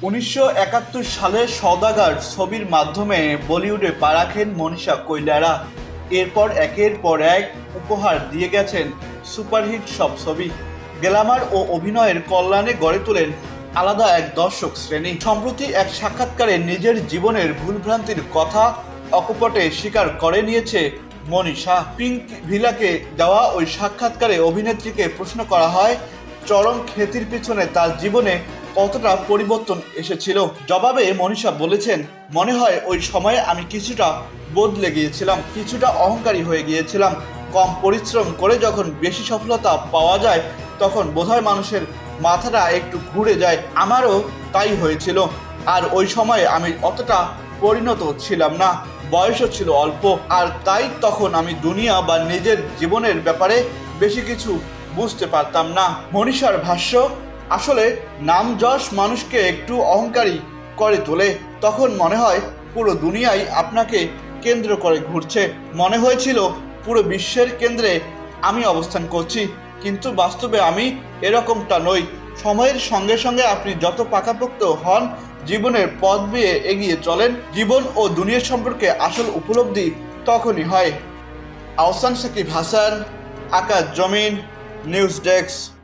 1971 সালে সওদাগর ছবির মাধ্যমে বলিউডে পা রাখেন মনীষা কৈরালা। এরপর একের পর এক উপহার দিয়ে গেছেন সুপারহিট সব ছবি। গ্ল্যামার ও অভিনয়ের কল্যাণে গড়ে তোলেন আলাদা এক দর্শক শ্রেণী। সম্প্রতি এক সাক্ষাৎকারে নিজের জীবনের ভুলভ্রান্তির কথা অকপটে স্বীকার করে নিয়েছে মনীষা। পিঙ্ক ভিলাকে দেওয়া ওই সাক্ষাৎকারে অভিনেত্রীকে প্রশ্ন করা হয় চরম খ্যাতির পিছনে তার জীবনে কতটা পরিবর্তন এসেছিল। জবাবে মনীষা বলেছেন, মনে হয় ওই সময়ে আমি কিছুটা বদলে গিয়েছিলাম, কিছুটা অহংকারী হয়ে গিয়েছিলাম। কম পরিশ্রম করে যখন বেশি সফলতা পাওয়া যায় তখন বোধহয় মানুষের মাথাটা একটু ঘুরে যায়। আমারও তাই হয়েছিল। আর ওই সময়ে আমি অতটা পরিণত ছিলাম না, বয়সও ছিল অল্প, আর তাই তখন আমি দুনিয়া বা নিজের জীবনের ব্যাপারে বেশি কিছু বুঝতে পারতাম না। মনীষার ভাষ্য, আসলে নাম যশ মানুষকে একটু অহংকারী করে তোলে। তখন মনে হয় পুরো দুনিয়াই আপনাকে কেন্দ্র করে ঘুরছে। মনে হয়েছিল পুরো বিশ্বের কেন্দ্রে আমি অবস্থান করছি, কিন্তু বাস্তবে আমি এরকমটা নই। সময়ের সঙ্গে সঙ্গে আপনি যত পাকাপোক্ত হন, জীবনের পথ বেয়ে এগিয়ে চলেন, জীবন ও দুনিয়া সম্পর্কে আসল উপলব্ধি তখনই হয়। আহসান সাকিব হাসান, আকাশ জমিন, নিউজ ডেস্ক।